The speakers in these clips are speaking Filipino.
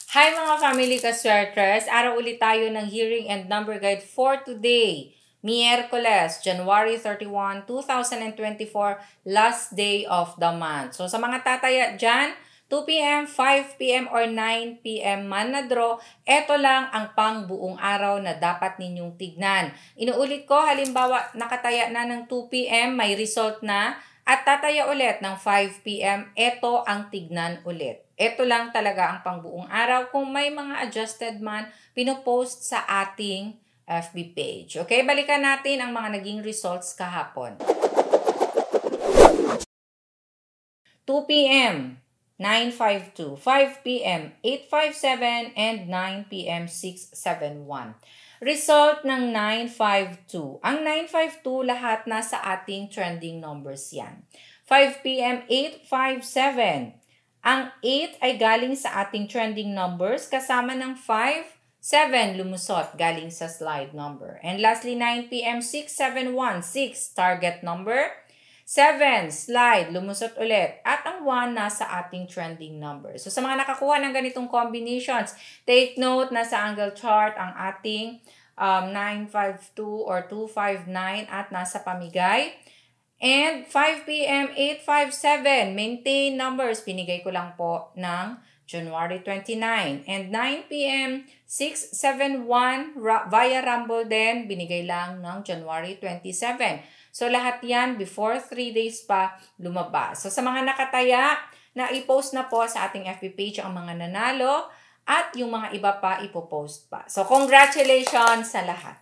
Hi mga family kaswertres! Araw ulit tayo ng hearing and number guide for today. Miyerkules, January 31, 2024, last day of the month. So sa mga tataya dyan, 2 p.m., 5 p.m. or 9 p.m. man na draw, eto lang ang pang buong araw na dapat ninyong tignan. Inuulit ko, halimbawa nakataya na ng 2 p.m., may result na, at tataya ulit ng 5 p.m., eto ang tignan ulit. Ito lang talaga ang pangbuong araw. Kung may mga adjusted man, pinopost sa ating FB page. Okay, balikan natin ang mga naging results kahapon. 2 p.m. 952, 5 p.m. 857, and 9 p.m. 671. Result ng 952. Ang 952 lahat nasa ating trending numbers yan. 5 p.m. 857. Ang 8 ay galing sa ating trending numbers kasama ng 5, 7 lumusot galing sa slide number. And lastly, 9 p.m. 671, 6 target number. 7 slide lumusot ulit. At ang 1 nasa ating trending number. So sa mga nakakuha ng ganitong combinations, take note na sa angle chart ang ating 952 or 259 at nasa pamigay. And 5 p.m. 857, maintain numbers, pinigay ko lang po ng January 29. And 9 p.m. 671, via Rumble din, binigay lang ng January 27. So lahat yan, before 3 days pa lumabas. So sa mga nakataya, na i-post na po sa ating FB page ang mga nanalo at yung mga iba pa ipopost pa. So congratulations sa lahat!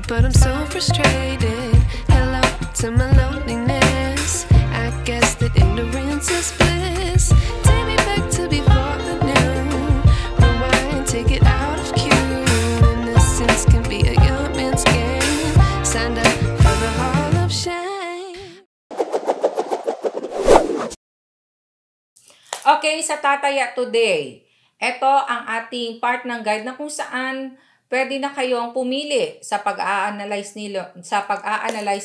But I'm so frustrated. Hello to my loneliness. I guess that ignorance is bliss. Take me back to before the noon. Rewind, take it out of cue. Innocence can be a young man's game. Signed up for the hall of shame. Okay, sa tataya today, ito ang ating part ng guide na kung saan pwede na kayong pumili sa pag-a-analyze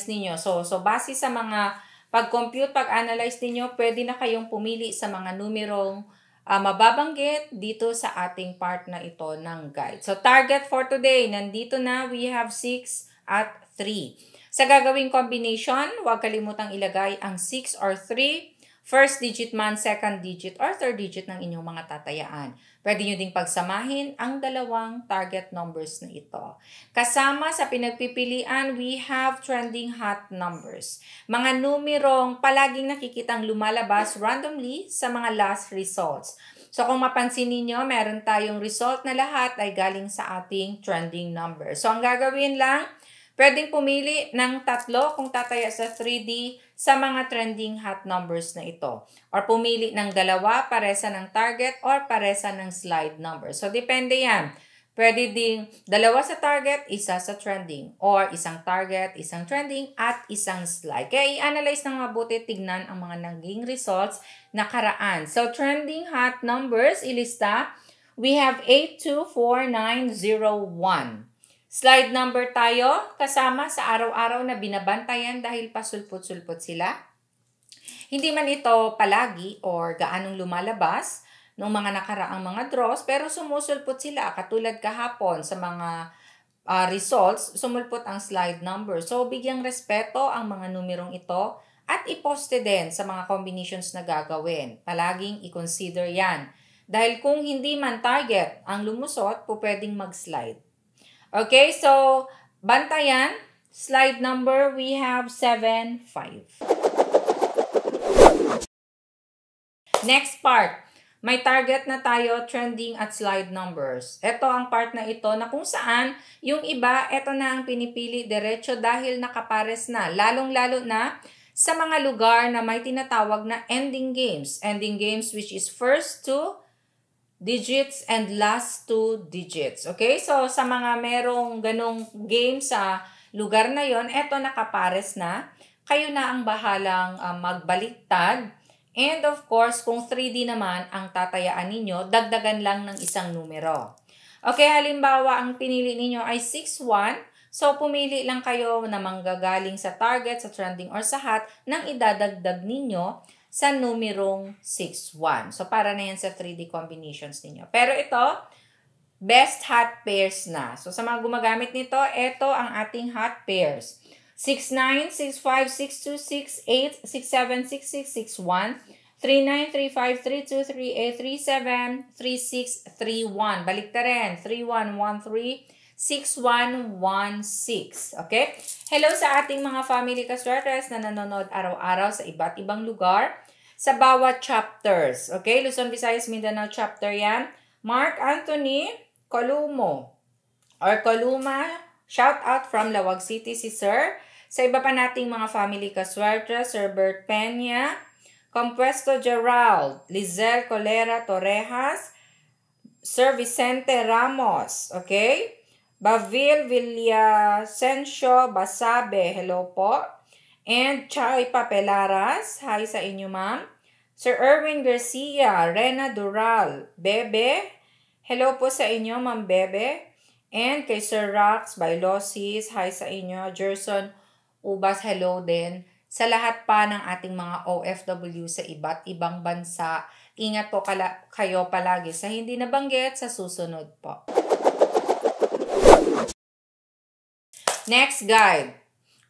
ninyo. So base sa mga pag-compute, pag-analyze ninyo, pwede na kayong pumili sa mga numerong mababanggit dito sa ating part na ito ng guide. So target for today, nandito na, we have 6 at 3. Sa gagawing combination, huwag kalimutang ilagay ang 6 or 3, first digit man, second digit, or third digit ng inyong mga tatayaan. Pwede nyo ding pagsamahin ang dalawang target numbers na ito. Kasama sa pinagpipilian, we have trending hot numbers. Mga numerong palaging nakikitang lumalabas randomly sa mga last results. So kung mapansin niyo, meron tayong result na lahat ay galing sa ating trending number. So ang gagawin lang, pwedeng pumili ng 3 kung tataya sa 3D sa mga trending hot numbers na ito. Or pumili ng 2 paresa ng target or paresa ng slide number. So depende yan. Pwede ding 2 sa target, 1 sa trending. Or isang target, isang trending, at isang slide. Kaya i-analyze ng mabuti, tignan ang mga naging results nakaraan. So trending hot numbers, ilista. We have 824901. Slide number tayo, kasama sa araw-araw na binabantayan dahil pasulpot-sulpot sila. Hindi man ito palagi or gaanong lumalabas ng mga nakaraang mga draws, pero sumusulpot sila. Katulad kahapon sa mga results, sumulpot ang slide number. So, bigyang respeto ang mga numerong ito at iposte din sa mga combinations na gagawin. Palaging i-consider yan. Dahil kung hindi man target ang lumusot, pwedeng mag-slide. Okay, so bantayan, slide number, we have 7, 5. Next part, may target na tayo, trending at slide numbers. Ito ang part na ito na kung saan yung iba, ito na ang pinipili diretso dahil nakapares na. Lalong-lalo na sa mga lugar na may tinatawag na ending games. Ending games which is first 2 digits and last 2 digits. Okay? So, sa mga merong ganong game sa lugar na yon, eto nakapares na. Kayo na ang bahalang magbaliktad And of course, kung 3D naman ang tatayaan ninyo, dagdagan lang ng isang numero. Okay, halimbawa, ang pinili ninyo ay 6-1. So, pumili lang kayo na manggagaling sa target, sa trending, or sa hot nang idadagdag ninyo sa numerong 6-1. So, para na yan sa 3D combinations ninyo. Pero ito, best hot pairs na. So, sa mga gumagamit nito, ito ang ating hot pairs. 6-9, 6-5, 6-2, 6-8, 6-7, 6-6, 6-1, 3-9, 3-5, 3-2, 3-8, 3-7, 3-6, 3-1. Balik na rin. 3-1, 1-3, 6-1, 1-6. Okay? Hello sa ating mga family kaswertes na nanonood araw-araw sa iba't ibang lugar sa bawat chapters. Okay? Luzon, Visayas, Mindanao chapter yan. Mark Anthony Columo or Columa, shout out from Lawag City si Sir. Sa iba pa nating mga family kaswertes, Sir Bert Peña, Compuesto Gerald, Lizelle Colera Torrejas, Sir Vicente Ramos, okay? Bavil Villasencio Basabe, hello po. And Chay Papelaras, hi sa inyo ma'am. Sir Erwin Garcia, Rena Dural, Bebe, hello po sa inyo ma'am Bebe. And kay Sir Rax Bailosis, hi sa inyo. Gerson Ubas, hello din. Sa lahat pa ng ating mga OFW sa iba't ibang bansa, ingat po kayo palagi sa hindi nabanggit sa susunod po. Next guide,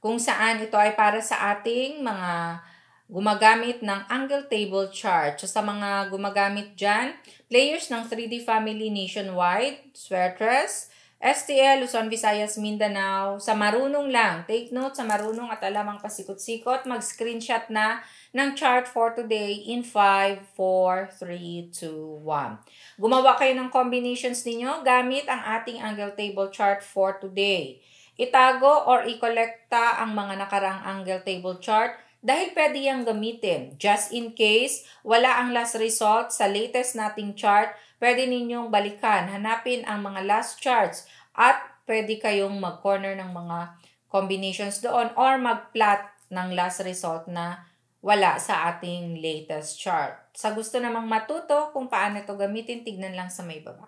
kung saan ito ay para sa ating mga gumagamit ng angle table chart. So sa mga gumagamit dyan, players ng 3D Family Nationwide, Swertres, STL, Luzon, Visayas, Mindanao, sa marunong lang. Take note, sa marunong at alam ang pasikot-sikot, mag-screenshot na ng chart for today in 5, 4, 3, 2, 1. Gumawa kayo ng combinations ninyo gamit ang ating angle table chart for today. Itago or i-kolekta ang mga nakaraang angle table chart dahil pwede yang gamitin. Just in case, wala ang last result sa latest nating chart, pwede ninyong balikan, hanapin ang mga last charts at pwede kayong mag-corner ng mga combinations doon or mag-plot ng last result na wala sa ating latest chart. Sa gusto namang matuto kung paano ito gamitin, tignan lang sa may baba.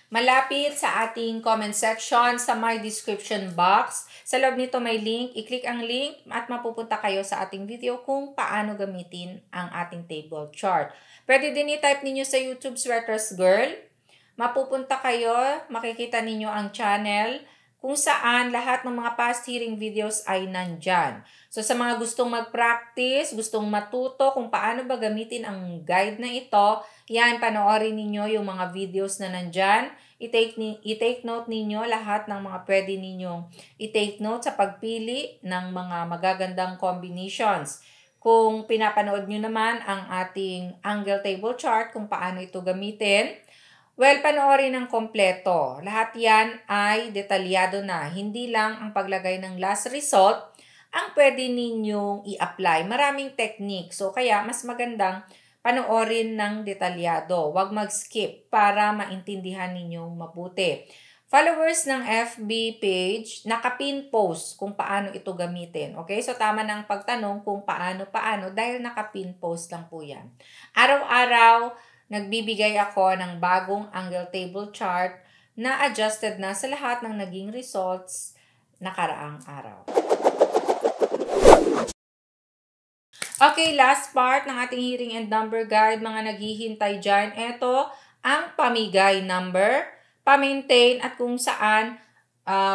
Malapit sa ating comment section sa my description box. Sa loob nito may link. I-click ang link at mapupunta kayo sa ating video kung paano gamitin ang ating table chart. Pwede din i-type ninyo sa YouTube Swertres Girl. Mapupunta kayo, makikita ninyo ang channel kung saan lahat ng mga past hearing videos ay nandyan. So sa mga gustong mag-practice, gustong matuto kung paano ba gamitin ang guide na ito, yan, panoorin ninyo yung mga videos na nandyan. I-take note ninyo lahat ng mga pwede ninyong i-take note sa pagpili ng mga magagandang combinations. Kung pinapanood nyo naman ang ating angle table chart kung paano ito gamitin, well, panoorin ng kompleto. Lahat yan ay detalyado na. Hindi lang ang paglagay ng last result ang pwede ninyong i-apply. Maraming technique. So, kaya mas magandang panoorin ng detalyado. Huwag mag-skip para maintindihan ninyong mabuti. Followers ng FB page, nakapin post kung paano ito gamitin. Okay? So, tama na ang pagtanong kung paano dahil nakapin post lang po yan. Araw-araw, nagbibigay ako ng bagong angle table chart na adjusted na sa lahat ng naging results nakaraang araw. Okay, last part ng ating hearing and number guide. Mga naghihintay dyan, ito ang pamigay number, pa-maintain at kung saan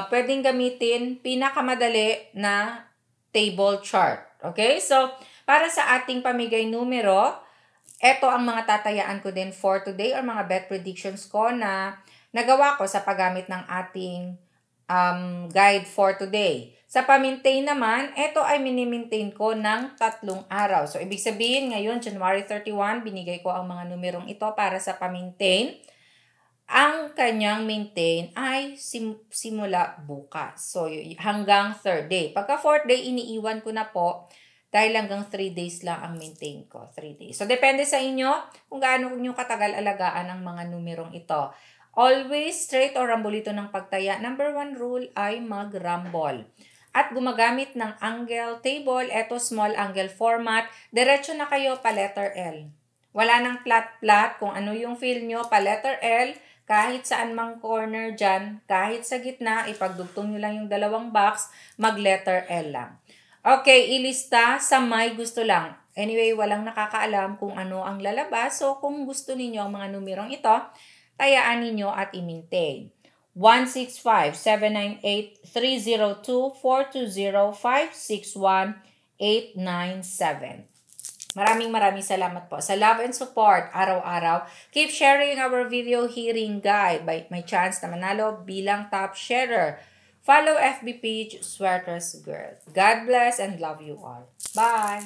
pwedeng gamitin pinakamadali na table chart. Okay, so para sa ating pamigay numero, ito ang mga tatayaan ko din for today or mga bet predictions ko na nagawa ko sa paggamit ng ating guide for today. Sa pa-maintain naman, ito ay mini-maintain ko ng 3 araw. So, ibig sabihin, ngayon, January 31, binigay ko ang mga numerong ito para sa pa-maintain. Ang kanyang maintain ay simula bukas. So, hanggang 3rd day. Pagka 4th day, iniiwan ko na po dahil hanggang 3 days lang ang maintain ko. 3 days. So, depende sa inyo kung gaano nyo katagal alagaan ang mga numerong ito. Always straight or rambulito ng pagtaya. Number 1 rule ay mag-rumble. at gumagamit ng angle table, eto small angle format, diretso na kayo pa letter L. Wala nang plat-plat, kung ano yung fill nyo pa letter L, kahit saan mang corner dyan, kahit sa gitna, ipagdugtong nyo lang yung dalawang box, mag letter L lang. Okay, ilista sa may gusto lang. Anyway, walang nakakaalam kung ano ang lalabas, so kung gusto ninyo ang mga numerong ito, tayaan ninyo at i-maintain. 165-798-302-420-561-897. Maraming salamat po sa love and support araw-araw. Keep sharing our video hearing guide by may chance na manalo bilang top sharer. Follow FB page Sweaters Girl. God bless and love you all. Bye!